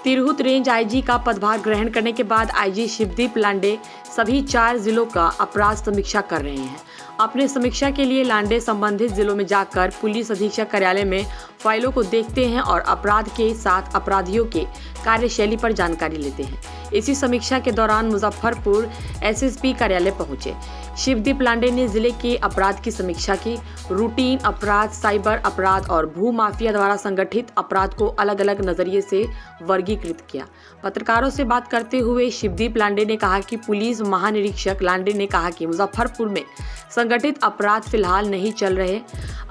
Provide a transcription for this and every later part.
Tirhut range IG का पदभार ग्रहण करने के बाद आईजी शिवदीप लांडे सभी 4 जिलों का अपराध समीक्षा कर रहे हैं। अपने समीक्षा के लिए लांडे संबंधित जिलों में जाकर पुलिस अधीक्षक कार्यालय में फाइलों को देखते हैं और अपराध के साथ अपराधियों के कार्यशैली पर जानकारी लेते हैं। इसी समीक्षा के दौरान मुजफ्फरपुर एसएसपी कार्यालय पहुंचे। शिवदीप लांडे ने जिले के अपराध की समीक्षा की। रूटीन अपराध, साइबर अपराध और भू माफिया द्वारा संगठित अपराध को अलग अलग नजरिए से वर्गीकृत किया। पत्रकारों से बात करते हुए शिवदीप लांडे ने कहा कि पुलिस महानिरीक्षक लांडे ने कहा कि मुजफ्फरपुर में संगठित अपराध फिलहाल नहीं चल रहे,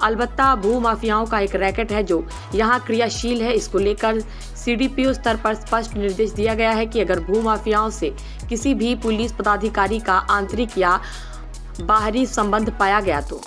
अलबत्ता भू माफियाओं का एक रैकेट है जो यहाँ क्रियाशील है। इसको लेकर सीडीपीओ स्तर पर स्पष्ट निर्देश दिया गया है कि अगर भू माफियाओं से किसी भी पुलिस पदाधिकारी का आंतरिक या बाहरी संबंध पाया गया तो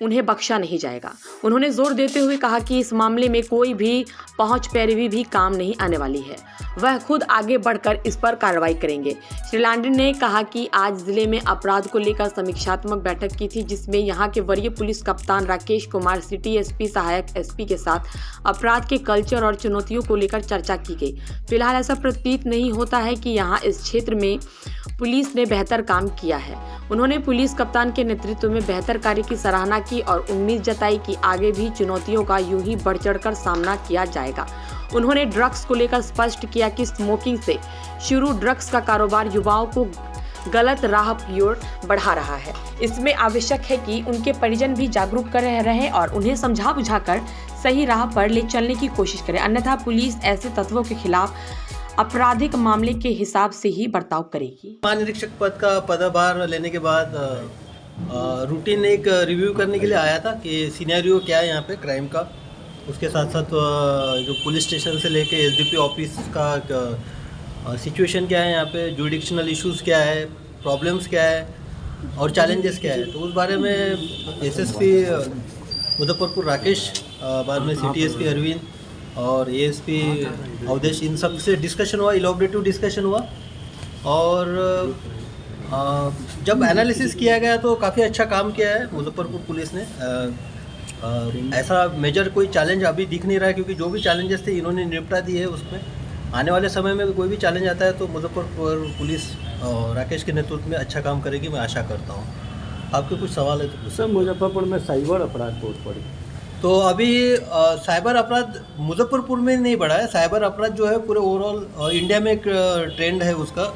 उन्हें बख्शा नहीं जाएगा। उन्होंने जोर देते हुए कहा कि इस मामले में कोई भी पहुंच पैरवी भी काम नहीं आने वाली है, वह खुद आगे बढ़कर इस पर कार्रवाई करेंगे। श्री लांडे ने कहा कि आज जिले में अपराध को लेकर समीक्षात्मक बैठक की थी, जिसमें यहां के वरीय पुलिस कप्तान राकेश कुमार, सिटी एसपी, सहायक एसपी के साथ अपराध के कल्चर और चुनौतियों को लेकर चर्चा की गई। फिलहाल ऐसा प्रतीत नहीं होता है कि यहाँ इस क्षेत्र में पुलिस ने बेहतर काम किया है। उन्होंने पुलिस कप्तान के नेतृत्व में बेहतर कार्य की सराहना की और उम्मीद जताई कि आगे भी चुनौतियों का यूं ही बढ़ चढ़कर सामना किया जाएगा। उन्होंने ड्रग्स को लेकर स्पष्ट किया कि स्मोकिंग से शुरू ड्रग्स का कारोबार युवाओं को गलत राह की ओर बढ़ा रहा है। इसमें आवश्यक है कि उनके परिजन भी जागरूक कर रहें और उन्हें समझा बुझाकर सही राह पर ले चलने की कोशिश करें, अन्यथा पुलिस ऐसे तत्वों के खिलाफ आपराधिक मामले के हिसाब से ही बर्ताव करेगी। महानिरीक्षक पद का पदभार लेने के बाद रूटीन एक रिव्यू करने के लिए आया था कि सिनेरियो क्या है यहाँ पे क्राइम का, उसके साथ साथ जो पुलिस स्टेशन से लेके एसडीपी ऑफिस का सिचुएशन क्या है, यहाँ पे जुडिक्शनल इश्यूज़ क्या है, प्रॉब्लम्स क्या है और चैलेंजेस क्या है। तो उस बारे में एसएसपी मुजफ्फरपुर राकेश, बाद में सिटी एसपी अरविंद और एएसपी अवधेश, इन सब से डिस्कशन हुआ, इलॉबरेटिव डिस्कशन हुआ। और जब एनालिसिस किया गया तो काफ़ी अच्छा काम किया है मुजफ्फरपुर पुलिस ने। ऐसा मेजर कोई चैलेंज अभी दिख नहीं रहा है, क्योंकि जो भी चैलेंजेस थे इन्होंने निपटा दिए है। उसमें आने वाले समय में कोई भी चैलेंज आता है तो मुजफ्फरपुर पुलिस राकेश के नेतृत्व में अच्छा काम करेगी, मैं आशा करता हूँ। आपके कुछ सवाल है तो सर, मुजफ्फरपुर में साइबर अपराध बहुत बढ़ी, तो अभी साइबर अपराध मुजफ्फरपुर में नहीं बढ़ा है। साइबर अपराध जो है पूरे ओवरऑल इंडिया में एक ट्रेंड है उसका।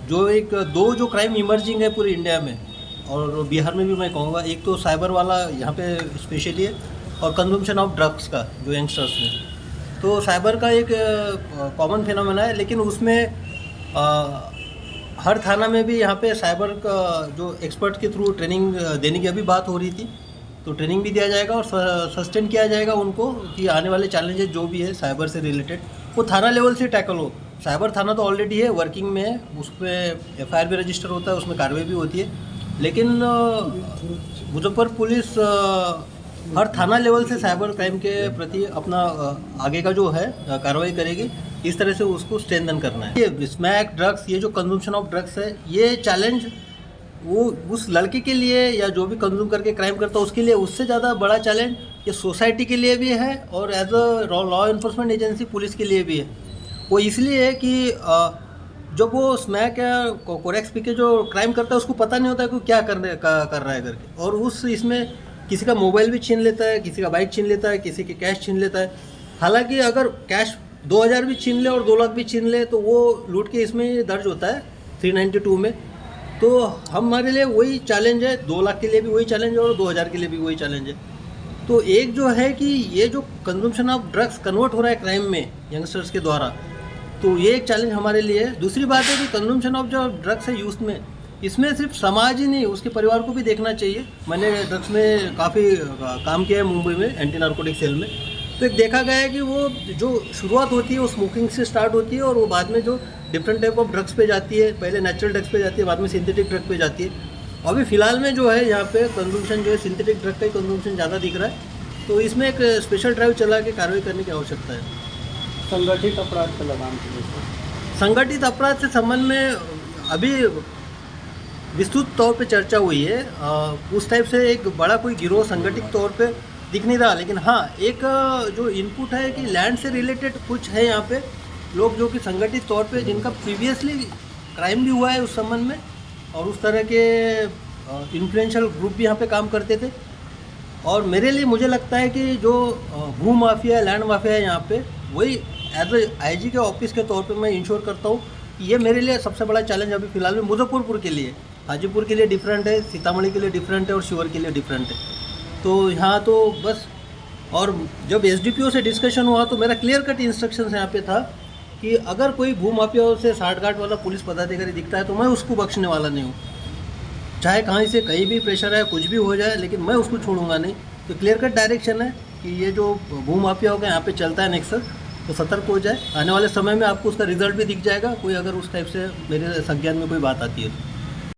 जो एक दो जो क्राइम इमर्जिंग है पूरे इंडिया में और बिहार में भी मैं कहूँगा, एक तो साइबर वाला यहाँ पे स्पेशली है और कंजम्पशन ऑफ ड्रग्स का जो यंगस्टर्स में। तो साइबर का एक कॉमन फिनोमेना है, लेकिन उसमें हर थाना में भी यहाँ पे साइबर का जो एक्सपर्ट के थ्रू ट्रेनिंग देने की अभी बात हो रही थी, तो ट्रेनिंग भी दिया जाएगा और सस्टेन किया जाएगा उनको कि आने वाले चैलेंजेस जो भी है साइबर से रिलेटेड वो थाना लेवल से टैकल हो। साइबर थाना तो ऑलरेडी है, वर्किंग में है, उस पर एफआईआर भी रजिस्टर होता है, उसमें कार्रवाई भी होती है। लेकिन मुजफ्फरपुर पुलिस हर थाना लेवल से साइबर क्राइम के प्रति अपना आगे का जो है कार्रवाई करेगी। इस तरह से उसको स्ट्रेंथन करना है। ये स्मैक ड्रग्स, ये जो कंजम्पशन ऑफ ड्रग्स है, ये चैलेंज वो उस लड़के के लिए या जो भी कंज्यूम करके क्राइम करता है उसके लिए उससे ज़्यादा बड़ा चैलेंज ये सोसाइटी के लिए भी है और as a law enforcement agency police के लिए भी है। वो इसलिए है कि जब वो स्मैक या कोरेक्स पी के जो क्राइम करता है उसको पता नहीं होता है कि क्या कर रहा है करके, और उस इसमें किसी का मोबाइल भी छीन लेता है, किसी का बाइक छीन लेता है, किसी के कैश छीन लेता है। हालांकि अगर कैश 2000 भी छीन ले और 2 लाख भी छीन ले तो वो लूट के इसमें दर्ज होता है 392 में। तो हमारे लिए वही चैलेंज है, 2 लाख के लिए भी वही चैलेंज है और 2000 के लिए भी वही चैलेंज है। तो एक जो है कि ये जो कंजम्पशन ऑफ ड्रग्स कन्वर्ट हो रहा है क्राइम में यंगस्टर्स के द्वारा, तो ये एक चैलेंज हमारे लिए है। दूसरी बात है कि कंजम्पशन ऑफ जो ड्रग्स है यूथ में, इसमें सिर्फ समाज ही नहीं उसके परिवार को भी देखना चाहिए। मैंने ड्रग्स में काफ़ी काम किया है मुंबई में, एंटी नार्कोटिक सेल में। तो एक देखा गया है कि वो जो शुरुआत होती है वो स्मोकिंग से स्टार्ट होती है और वो बाद में जो डिफरेंट टाइप ऑफ ड्रग्स पे जाती है, पहले नेचुरल ड्रग्स पे जाती है, बाद में सिंथेटिक ड्रग पे जाती है। अभी फ़िलहाल में जो है यहाँ पे कंजम्पशन जो है सिंथेटिक ड्रग का ही कंजम्पशन ज़्यादा दिख रहा है। तो इसमें एक स्पेशल ड्राइव चला के कार्रवाई करने की आवश्यकता है। संगठित अपराध पर लगाम की, संगठित अपराध से संबंध में अभी विस्तृत तौर पे चर्चा हुई है। उस टाइप से एक बड़ा कोई गिरोह संगठित तौर पे दिख नहीं रहा, लेकिन हाँ एक जो इनपुट है कि लैंड से रिलेटेड कुछ है यहाँ पे लोग जो कि संगठित तौर पे जिनका प्रीवियसली क्राइम भी हुआ है उस संबंध में, और उस तरह के इन्फ्लुएंशियल ग्रुप भी यहाँ पे काम करते थे। और मेरे लिए मुझे लगता है कि जो भू माफिया लैंड माफिया है यहाँ पे, वही एज ए आईजी के ऑफिस के तौर पे मैं इंश्योर करता हूँ कि ये मेरे लिए सबसे बड़ा चैलेंज अभी फिलहाल में मुजफ्फरपुर के लिए, हाजीपुर के लिए डिफरेंट है, सीतामढ़ी के लिए डिफरेंट है और शिवर के लिए डिफरेंट है। तो यहाँ तो बस, और जब एसडीपीओ से डिस्कशन हुआ तो मेरा क्लियर कट इंस्ट्रक्शंस यहाँ पे था कि अगर कोई भू माफियाओं से साठगांठ वाला पुलिस पदाधिकारी दिखता है तो मैं उसको बख्शने वाला नहीं हूँ, चाहे कहीं से कहीं भी प्रेशर है, कुछ भी हो जाए, लेकिन मैं उसको छोड़ूंगा नहीं। तो क्लियर कट डायरेक्शन है कि ये जो भू माफियाओं का यहाँ पे चलता है नेक्सस, तो सतर्क हो जाए। आने वाले समय में आपको उसका रिजल्ट भी दिख जाएगा, कोई अगर उस टाइप से मेरे संज्ञान में कोई बात आती है तो।